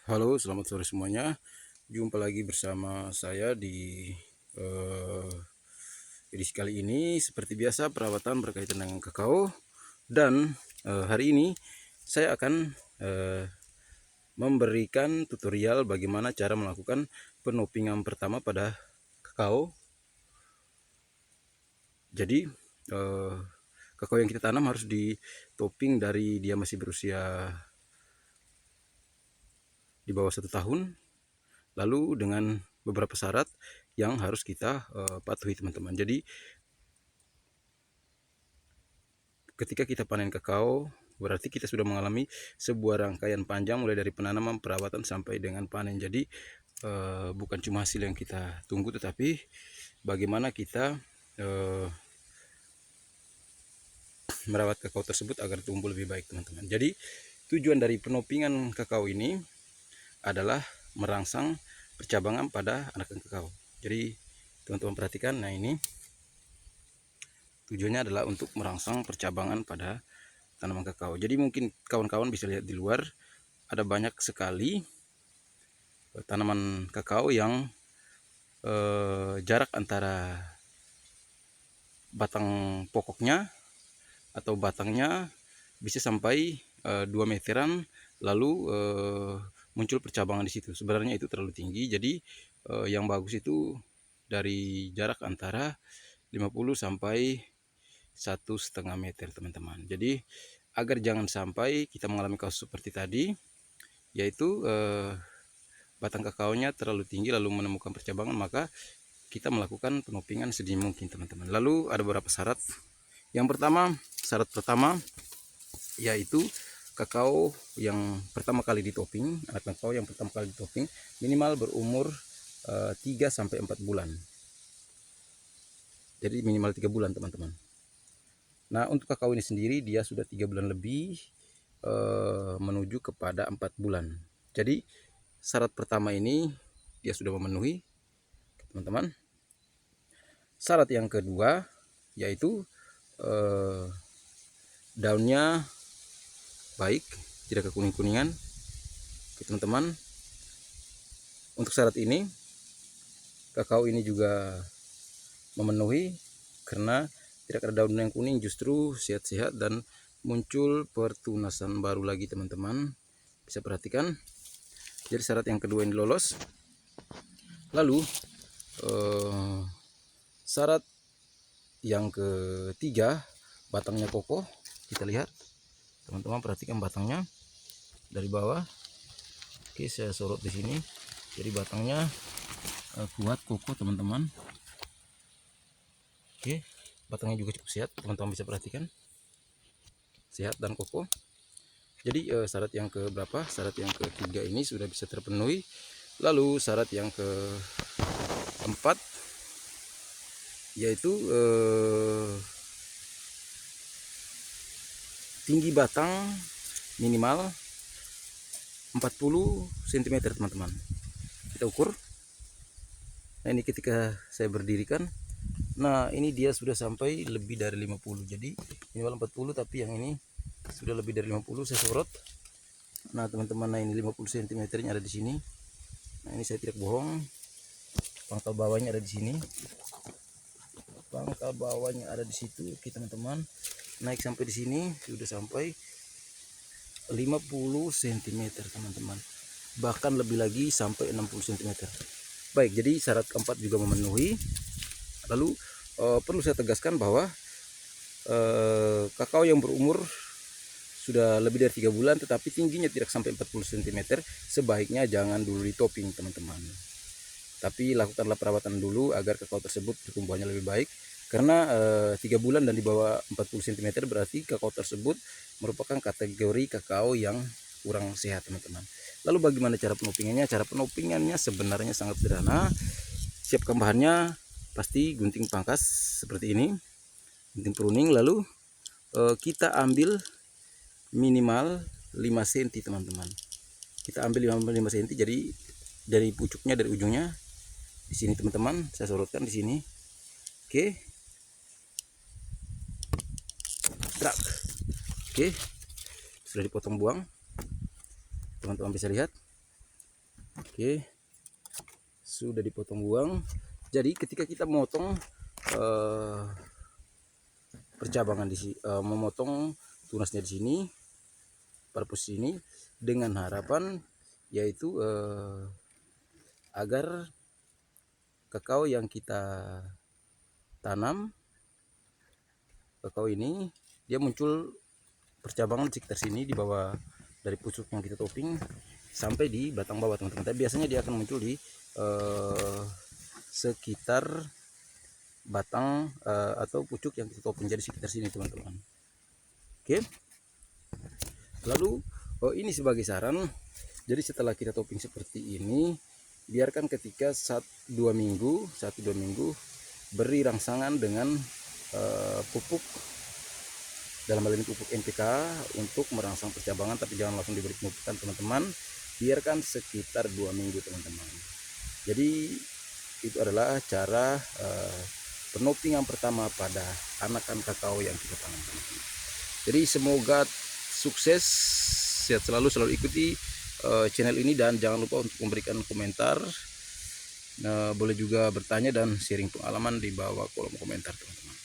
Halo, selamat sore semuanya. Jumpa lagi bersama saya di eh, edisi kali ini. Seperti biasa, perawatan berkaitan dengan kakao. Dan hari ini saya akan memberikan tutorial bagaimana cara melakukan penopingan pertama pada kakao. Jadi, kakao yang kita tanam harus ditoping dari dia masih berusia di bawah 1 tahun. Lalu dengan beberapa syarat yang harus kita patuhi, teman-teman. Jadi ketika kita panen kakao, berarti kita sudah mengalami sebuah rangkaian panjang mulai dari penanaman, perawatan sampai dengan panen. Jadi bukan cuma hasil yang kita tunggu, tetapi bagaimana kita merawat kakao tersebut agar tumbuh lebih baik, teman-teman. Jadi tujuan dari penopingan kakao ini adalah merangsang percabangan pada anakan kakao. Jadi teman-teman perhatikan, nah ini tujuannya adalah untuk merangsang percabangan pada tanaman kakao. Jadi mungkin kawan-kawan bisa lihat di luar ada banyak sekali tanaman kakao yang jarak antara batang pokoknya atau batangnya bisa sampai 2 meteran, lalu muncul percabangan di situ. Sebenarnya itu terlalu tinggi, jadi yang bagus itu dari jarak antara 50 sampai 1,5 meter, teman-teman. Jadi agar jangan sampai kita mengalami kasus seperti tadi, yaitu batang kakaonya terlalu tinggi lalu menemukan percabangan, maka kita melakukan penopingan sedini mungkin, teman-teman. Lalu ada beberapa syarat. Yang pertama, syarat pertama yaitu kakao yang pertama kali ditoping, anak kakao yang pertama kali ditoping minimal berumur 3 sampai 4 bulan. Jadi minimal 3 bulan, teman-teman. Nah, untuk kakao ini sendiri dia sudah 3 bulan lebih menuju kepada 4 bulan. Jadi syarat pertama ini dia sudah memenuhi, teman-teman. Syarat yang kedua yaitu daunnya baik, tidak kekuning-kuningan. Oke, teman-teman. Untuk syarat ini kakao ini juga memenuhi karena tidak ada daun yang kuning, justru sehat-sehat dan muncul pertunasan baru lagi, teman-teman. Bisa perhatikan. Jadi syarat yang kedua ini lolos. Lalu syarat yang ketiga, batangnya kokoh. Kita lihat, teman-teman perhatikan batangnya dari bawah. Oke, saya sorot di sini. Jadi batangnya kuat, kokoh, teman-teman. Oke, batangnya juga cukup sehat, teman-teman bisa perhatikan, sehat dan kokoh. Jadi syarat yang keberapa? Syarat yang ketiga ini sudah bisa terpenuhi. Lalu syarat yang keempat yaitu tinggi batang minimal 40 cm, teman-teman. Kita ukur. Nah, ini ketika saya berdirikan, nah ini dia sudah sampai lebih dari 50. Jadi minimal 40, tapi yang ini sudah lebih dari 50. Saya sorot. Nah, teman-teman, nah ini 50 cm ada di sini. Nah, ini saya tidak bohong. Pangkal bawahnya ada di sini. Pangkal bawahnya ada di situ. Oke, teman-teman. Naik sampai di sini sudah sampai 50 cm, teman-teman. Bahkan lebih lagi sampai 60 cm. Baik, jadi syarat keempat juga memenuhi. Lalu perlu saya tegaskan bahwa kakao yang berumur sudah lebih dari 3 bulan tetapi tingginya tidak sampai 40 cm, sebaiknya jangan dulu ditoping, teman-teman. Tapi lakukanlah perawatan dulu agar kakao tersebut pertumbuhannya lebih baik. Karena 3 bulan dan di bawah 40 cm berarti kakao tersebut merupakan kategori kakao yang kurang sehat, teman-teman. Lalu bagaimana cara penopingannya? Cara penopingannya sebenarnya sangat sederhana. Siapkan bahannya, pasti gunting pangkas seperti ini, gunting pruning. Lalu kita ambil minimal 5 cm, teman-teman. Kita ambil 5 cm, jadi dari pucuknya, dari ujungnya di sini, teman-teman. Saya sorotkan di sini. Oke. Trak. Oke. Sudah dipotong buang. Teman-teman bisa lihat. Oke, sudah dipotong buang. Jadi ketika kita memotong percabangan di sini, memotong tunasnya di sini pada posisi ini dengan harapan yaitu agar kakao yang kita tanam, kakao ini dia muncul percabangan di sekitar sini di bawah dari pucuk yang kita topping sampai di batang bawah teman-teman. Tapi biasanya dia akan muncul di sekitar batang atau pucuk yang kita topping, jadi sekitar sini teman-teman. Oke, lalu ini sebagai saran, jadi setelah kita topping seperti ini, biarkan ketika 1-2 minggu beri rangsangan dengan pupuk, dalam hal ini pupuk NPK untuk merangsang percabangan, tapi jangan langsung diberi pemupukan teman-teman. Biarkan sekitar 2 minggu teman-teman. Jadi itu adalah cara penopingan pertama pada anakan kakao yang kita tanam. Jadi semoga sukses, sehat selalu ikuti channel ini, dan jangan lupa untuk memberikan komentar. Boleh juga bertanya dan sharing pengalaman di bawah kolom komentar teman-teman.